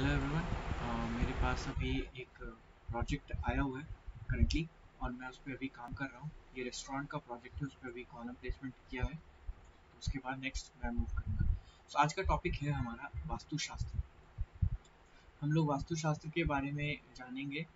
Hello everyone. मेरे पास अभी एक प्रोजेक्ट आया हुआ है करंटली, और मैं उस पर अभी काम कर रहा हूँ। ये रेस्टोरेंट का प्रोजेक्ट है, उस पर अभी कॉलम प्लेसमेंट किया है। तो उसके बाद नेक्स्ट मैं मूव करूँगा। तो आज का टॉपिक है हमारा वास्तुशास्त्र। हम लोग वास्तुशास्त्र के बारे में जानेंगे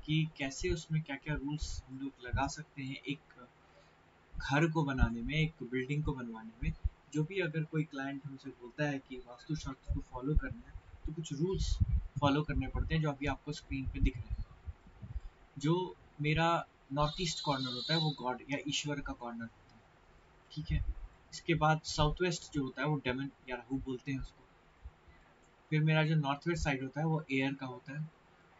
कि कैसे उसमें क्या क्या रूल्स हम लोग लगा सकते हैं एक घर को बनाने में, एक बिल्डिंग को बनवाने में। जो भी अगर कोई क्लाइंट हमसे बोलता है कि वास्तुशास्त्र को फॉलो करना है, तो कुछ रूल्स फॉलो करने पड़ते हैं जो अभी आपको स्क्रीन पे दिख रहे हैं। जो मेरा नॉर्थ ईस्ट कॉर्नर होता है वो गॉड या ईश्वर का कॉर्नर होता है, ठीक है। इसके बाद साउथ वेस्ट जो होता है वो डेमन या राहु बोलते हैं उसको। फिर मेरा जो नॉर्थ वेस्ट साइड होता है वो एयर का होता है।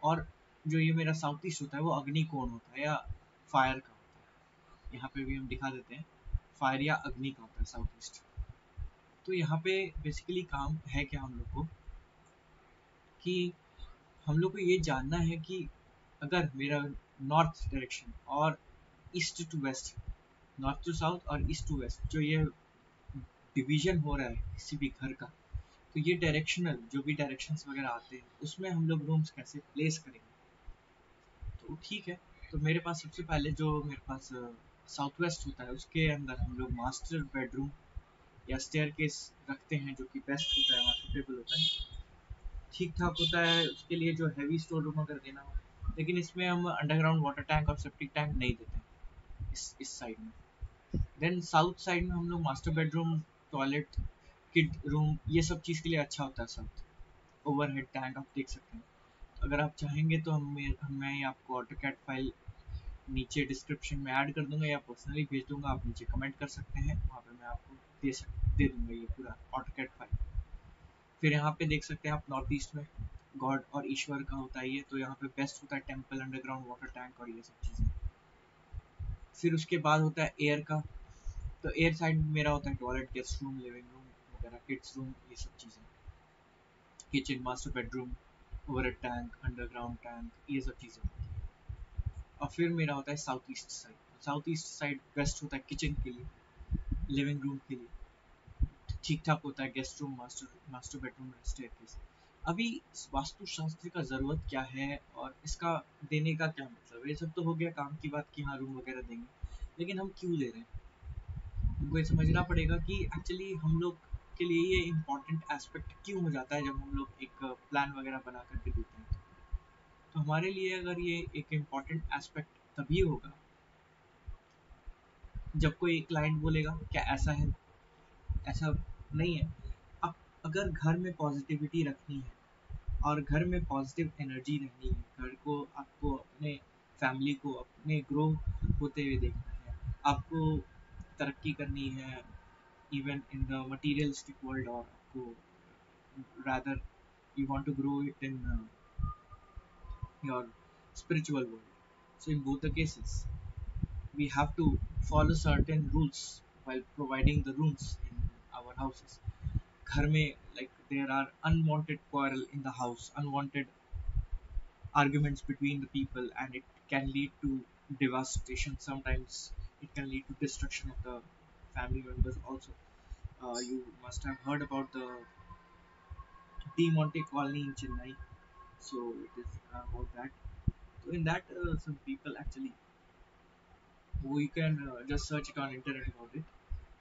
और जो ये मेरा साउथ ईस्ट होता है वो अग्नि कोण होता है या फायर का होता है। यहाँ पे भी हम दिखा देते हैं, फायर या अग्नि का होता है साउथ ईस्ट। तो यहाँ पे बेसिकली काम है क्या हम लोग को, कि हम लोग को ये जानना है कि अगर मेरा नॉर्थ डायरेक्शन और east to west, north to south और ईस्ट टू वेस्ट, जो ये डिवीजन हो रहा है किसी भी घर का, तो ये डायरेक्शनल जो भी डायरेक्शंस वगैरह आते हैं उसमें हम लोग रूम्स कैसे प्लेस करेंगे। तो ठीक है। तो मेरे पास सबसे पहले जो मेरे पास साउथ वेस्ट होता है उसके अंदर हम लोग मास्टर बेडरूम या स्टेयर केस रखते हैं, जो कि बेस्ट होता है, वहाँ सुटेबल होता है, ठीक ठाक होता है उसके लिए जो हैवी स्टोर रूम अगर देना हो। लेकिन इसमें हम अंडरग्राउंड वाटर टैंक और सेप्टिक टैंक नहीं देते हैं इस साइड में। देन साउथ साइड में हम लोग master bedroom, toilet, kid room, ये सब चीज़ के लिए अच्छा होता है साउथ। ओवरहेड टैंक आप देख सकते हैं। अगर आप चाहेंगे तो मैं आपको ऑटोकैड फाइल नीचे डिस्क्रिप्शन में ऐड कर दूंगा या पर्सनली भेज दूंगा, आप नीचे कमेंट कर सकते हैं, वहाँ पे मैं आपको दे दूंगा ये पूरा ऑटोकैड फाइल। फिर यहाँ पे देख सकते हैं आप नॉर्थ ईस्ट में गॉड और ईश्वर का होता है ये, तो यहाँ पे बेस्ट होता है टेम्पल, अंडरग्राउंड वाटर टैंक और ये सब चीज़ें। फिर उसके बाद होता है एयर का। तो एयर साइड में मेरा होता है toilet, guest room, living room वगैरह, किड्स रूम, ये सब चीज़ें, kitchen, master bedroom, overhead tank, underground tank, ये सब चीज़ें होती हैं। और फिर मेरा होता है south east side. South east side best होता है किचन के लिए, लिविंग रूम के लिए, ठीक ठाक होता है guest room, master master bedroom, staircase. अभी वास्तुशास्त्र का ज़रूरत क्या है और इसका देने का क्या मतलब है, ये सब तो हो गया काम की बात कि हाँ रूम वगैरह देंगे, लेकिन हम क्यों दे रहे हैं। हमको ये समझना पड़ेगा कि एक्चुअली हम लोग के लिए ये इम्पोर्टेंट एस्पेक्ट क्यों हो जाता है जब हम लोग एक प्लान वगैरह बना करके देते हैं। तो हमारे लिए अगर ये एक इम्पोर्टेंट एस्पेक्ट तभी होगा जब कोई क्लाइंट बोलेगा क्या ऐसा है, ऐसा नहीं है। अब अगर घर में पॉजिटिविटी रखनी है और घर में पॉजिटिव एनर्जी रहनी है, घर को आपको अपने फैमिली को अपने ग्रो होते हुए देखना है, आपको तरक्की करनी है even in the materialistic world, और आपको rather you want to grow it in your spiritual world. So in both the cases we have to follow certain rules while providing the rooms in our houses. घर में like there are unwanted quarrel in the house, unwanted arguments between the people, and it can lead to devastation. Sometimes it can lead to destruction of the family members also. You must have heard about the D Monte colony in Chennai. So it is about that. So in that, some people actually, we can just search it on internet about it.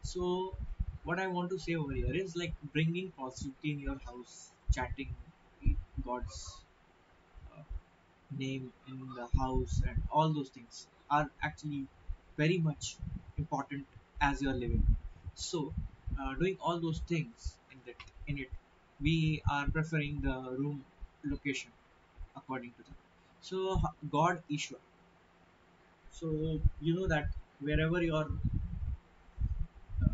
So what I want to say over here is like bringing positivity in your house, chanting God's uh, name in the house, and all those things are actually very much important as you're living. So doing all those things in it, we are preferring the room location according to that. So God Ishwar. So you know that wherever you are,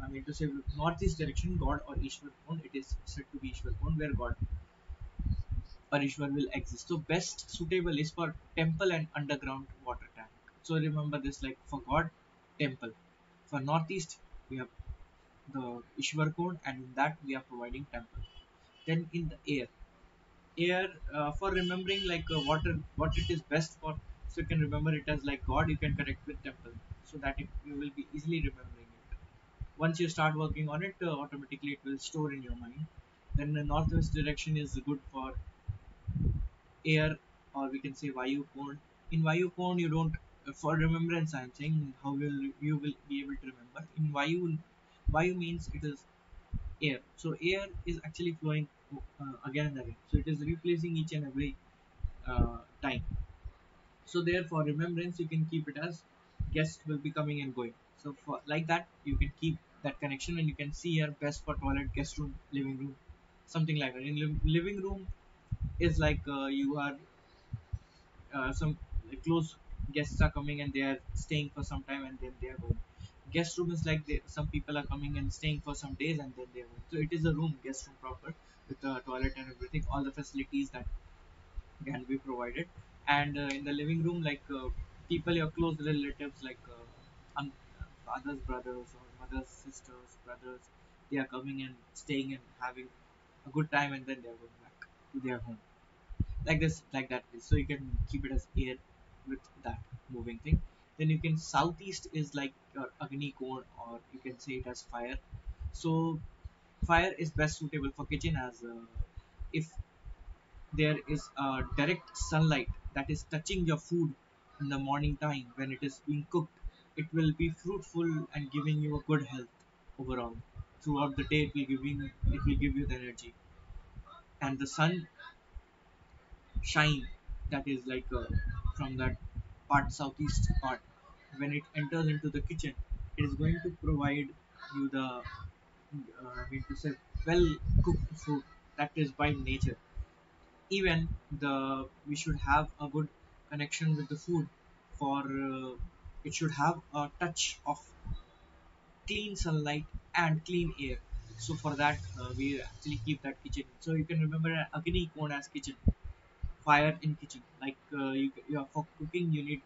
I mean to say northeast direction, God or Ishwar Kund, it is said to be Ishwar Kund where God or Ishwar will exist. So best suitable is for temple and underground water tank. So remember this, like for God, temple. For northeast, we have the Ishwar Kund, and in that we are providing temple. Then in the air for remembering like what it is best for, so you can remember it as like God, you can connect with temple, so that you will be easily remembering it. Once you start working on it, automatically it will store in your mind. Then the northwest direction is good for air, or we can say vayu kon. In vayu kon you don't, for remembrance I'm saying, how will you will be able to remember. In vayu means it is air, so air is actually flowing again and again, so it is replacing each and every time. So there, for remembrance, you can keep it as guests will be coming and going. So for like that, you can keep that connection, and you can see here best for toilet, guest room, living room, something like that. In living room is like you are some close guests are coming and they are staying for some time and then they are going. Guest room is like some people are coming and staying for some days and then they are going. So it is a room, guest room proper, with the toilet and everything, all the facilities that can be provided. And in the living room, like people, your close relatives, like fathers, brothers, or mothers, sisters, brothers, they are coming and staying and having a good time, and then they are going back to their home, like this, like that. So you can keep it as air with that moving thing. Then you can, southeast is like your agni core, or you can say it as fire. So fire is best suitable for kitchen, as if there is a direct sunlight that is touching your food in the morning time when it is being cooked, it will be fruitful and giving you a good health overall. Throughout the day, it will give you the energy. And the sun shine that is like from that part, southeast part, when it enters into the kitchen, it is going to provide you the I mean to say, well cooked food that is by nature. Even the we should have a good connection with the food, for it should have a touch of clean sunlight and clean air. So for that, we actually keep that kitchen. So you can remember agni kon as kitchen, fire in kitchen, like for cooking you need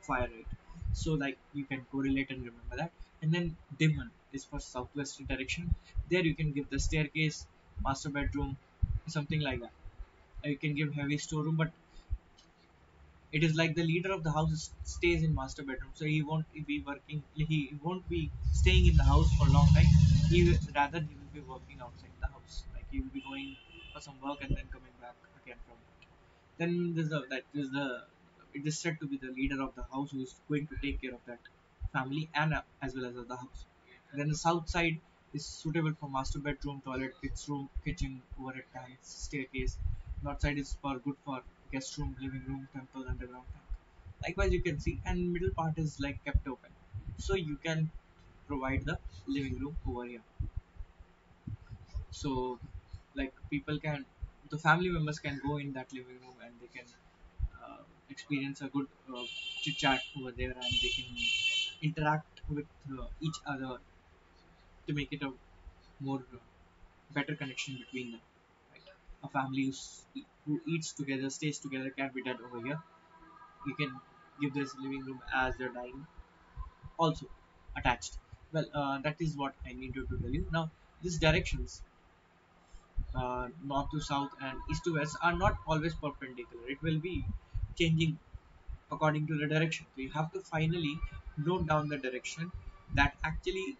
fire, right? So like you can correlate and remember that. And then diman is for southwest direction. There you can give the staircase, master bedroom, something like that. You can give heavy storeroom, but it is like the leader of the house stays in master bedroom, so he won't be staying in the house for a long time. He will be working outside the house, like he will be going for some work and then coming back again from it. Then that is the it is said to be the leader of the house who is going to take care of that family, and as well as of the house. Then the south side is suitable for master bedroom, toilet, kids room, kitchen, overhead tanks, staircase. North side is for good for guest room, living room, temple, underground tank. Likewise, you can see, and middle part is like kept open, so you can provide the living room over here. So, like people can, the family members can go in that living room and they can experience a good chit chat over there, and they can interact with each other to make it a more better connection between them. Right? A family who eats together, stays together, can be done over here. You can give this living room as your dining also attached. Well, that is what I needed to tell you. Now, these directions, north to south and east to west, are not always perpendicular. It will be changing according to the direction. So you have to finally note down the direction that actually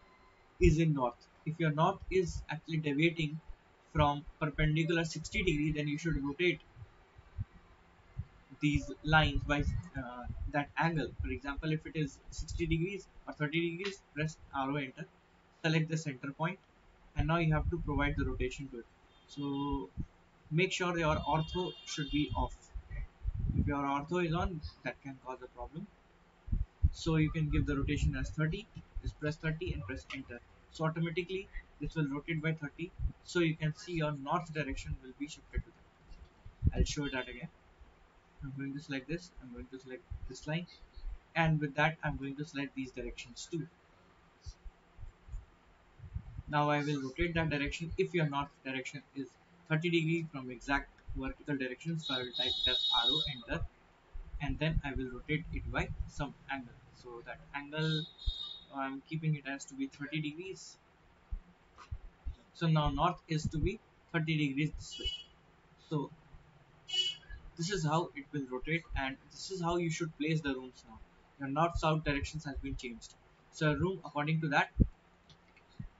is in north. If your north is actually deviating from perpendicular 60 degree, then you should rotate these lines by that angle. For example, if it is 60 degrees or 30 degrees, press arrow enter, select the center point, and now you have to provide the rotation to it. So make sure your ortho should be off. If your ortho is on, that can cause a problem. So you can give the rotation as 30, just press 30 and press enter. So automatically this will rotate by 30, so you can see your north direction will be shifted to that. I'll show that again. I'm going to select this, I'm going to select this line, and with that I'm going to select these directions too. Now I will rotate that direction. If your north direction is 30 degree from exact vertical direction, so I will type as arrow enter, and then I will rotate it by some angle. So that angle, I'm keeping it as to be 30 degrees. So now north is to be 30 degrees this way. So this is how it will rotate, and this is how you should place the rooms now. Your north south directions has been changed. So a room according to that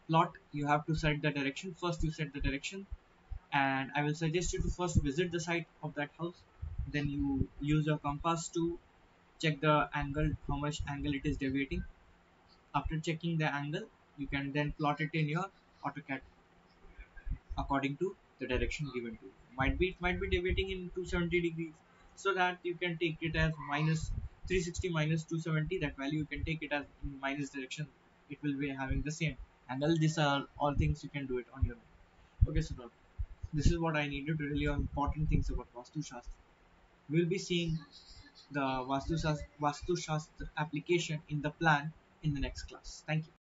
plot, you have to set the direction. First you set the direction, and I will suggest you to first visit the site of that house. Then you use your compass to check the angle, how much angle it is deviating. After checking the angle, you can then plot it in your AutoCAD according to the direction given to you. It might be deviating in 270 degrees, so that you can take it as minus 360 minus 270. That value you can take it as in minus direction. It will be having the same angle. These are all things you can do it on your own. Okay, so this is what I needed to tell you important things about Vastu Shastra. We'll be seeing the Vastu Shastra application in the plan in the next class. Thank you.